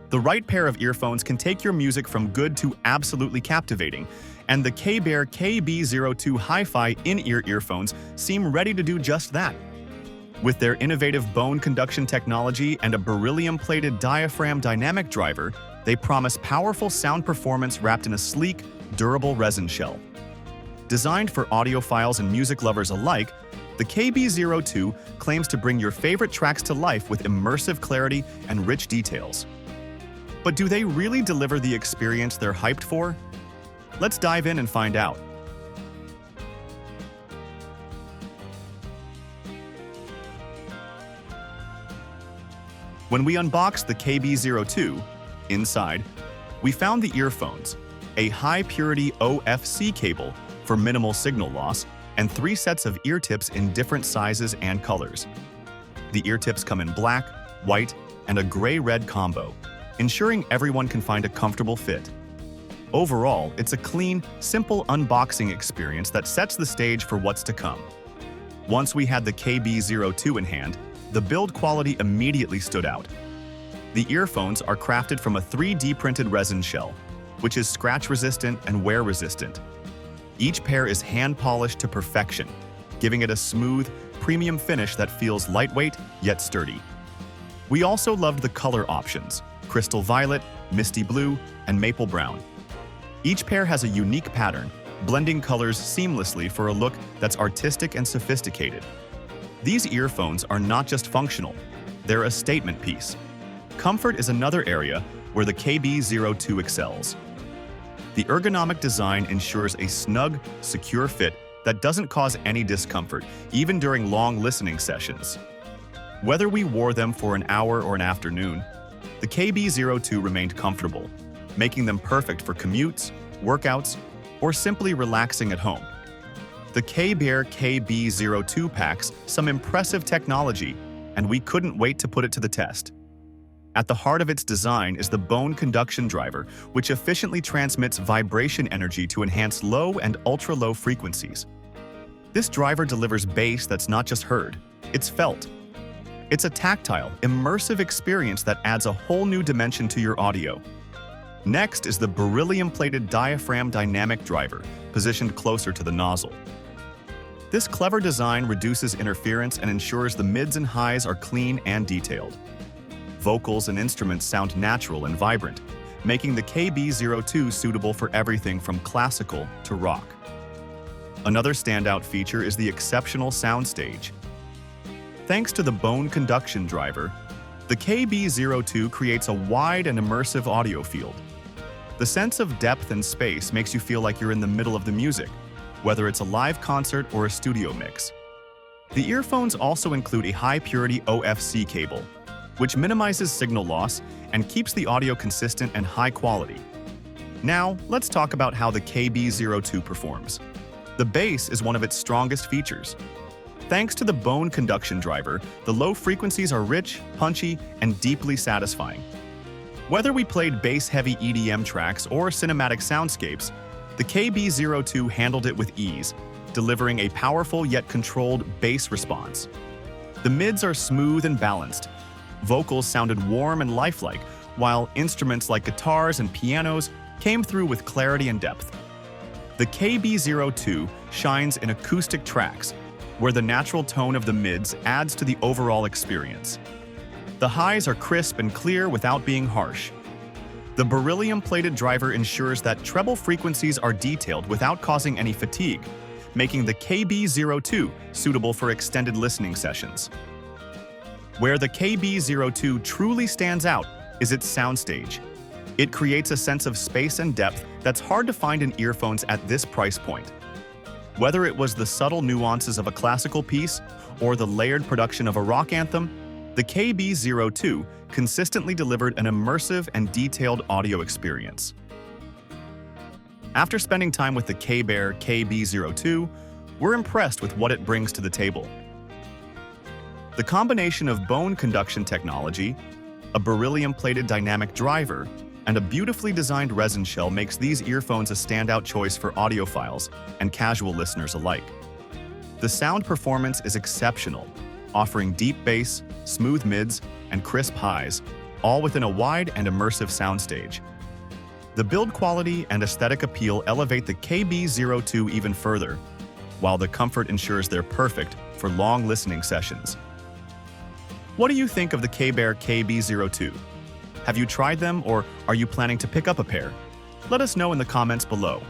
The right pair of earphones can take your music from good to absolutely captivating, and the KBEAR KB02 HiFi in-ear earphones seem ready to do just that. With their innovative bone conduction technology and a beryllium-plated diaphragm dynamic driver, they promise powerful sound performance wrapped in a sleek, durable resin shell. Designed for audiophiles and music lovers alike, the KB02 claims to bring your favorite tracks to life with immersive clarity and rich details. But do they really deliver the experience they're hyped for? Let's dive in and find out. When we unboxed the KB02, inside, we found the earphones, a high-purity OFC cable for minimal signal loss, and 3 sets of ear tips in different sizes and colors. The ear tips come in black, white, and a gray-red combo, ensuring everyone can find a comfortable fit. Overall, it's a clean, simple unboxing experience that sets the stage for what's to come. Once we had the KB02 in hand, the build quality immediately stood out. The earphones are crafted from a 3D printed resin shell, which is scratch-resistant and wear-resistant. Each pair is hand-polished to perfection, giving it a smooth, premium finish that feels lightweight yet sturdy. We also loved the color options: crystal violet, misty blue, and maple brown. Each pair has a unique pattern, blending colors seamlessly for a look that's artistic and sophisticated. These earphones are not just functional, they're a statement piece. Comfort is another area where the KB02 excels. The ergonomic design ensures a snug, secure fit that doesn't cause any discomfort, even during long listening sessions. Whether we wore them for an hour or an afternoon, the KB02 remained comfortable, making them perfect for commutes, workouts, or simply relaxing at home. The KBEAR KB02 packs some impressive technology, and we couldn't wait to put it to the test. At the heart of its design is the bone conduction driver, which efficiently transmits vibration energy to enhance low and ultra-low frequencies. This driver delivers bass that's not just heard, it's felt. It's a tactile, immersive experience that adds a whole new dimension to your audio. Next is the beryllium-plated diaphragm dynamic driver, positioned closer to the nozzle. This clever design reduces interference and ensures the mids and highs are clean and detailed. Vocals and instruments sound natural and vibrant, making the KB02 suitable for everything from classical to rock. Another standout feature is the exceptional soundstage. Thanks to the bone conduction driver, the KB02 creates a wide and immersive audio field. The sense of depth and space makes you feel like you're in the middle of the music, whether it's a live concert or a studio mix. The earphones also include a high-purity OFC cable, which minimizes signal loss and keeps the audio consistent and high quality. Now, let's talk about how the KB02 performs. The bass is one of its strongest features. Thanks to the bone conduction driver, the low frequencies are rich, punchy, and deeply satisfying. Whether we played bass-heavy EDM tracks or cinematic soundscapes, the KB02 handled it with ease, delivering a powerful yet controlled bass response. The mids are smooth and balanced. Vocals sounded warm and lifelike, while instruments like guitars and pianos came through with clarity and depth. The KB02 shines in acoustic tracks, where the natural tone of the mids adds to the overall experience. The highs are crisp and clear without being harsh. The beryllium-plated driver ensures that treble frequencies are detailed without causing any fatigue, making the KB02 suitable for extended listening sessions. Where the KB02 truly stands out is its soundstage. It creates a sense of space and depth that's hard to find in earphones at this price point. Whether it was the subtle nuances of a classical piece or the layered production of a rock anthem, the KB02 consistently delivered an immersive and detailed audio experience. After spending time with the KBEAR KB02, we're impressed with what it brings to the table. The combination of bone conduction technology, a beryllium-plated dynamic driver, and a beautifully designed resin shell makes these earphones a standout choice for audiophiles and casual listeners alike. The sound performance is exceptional, offering deep bass, smooth mids, and crisp highs, all within a wide and immersive soundstage. The build quality and aesthetic appeal elevate the KB02 even further, while the comfort ensures they're perfect for long listening sessions. What do you think of the KBEAR KB02? Have you tried them, or are you planning to pick up a pair? Let us know in the comments below.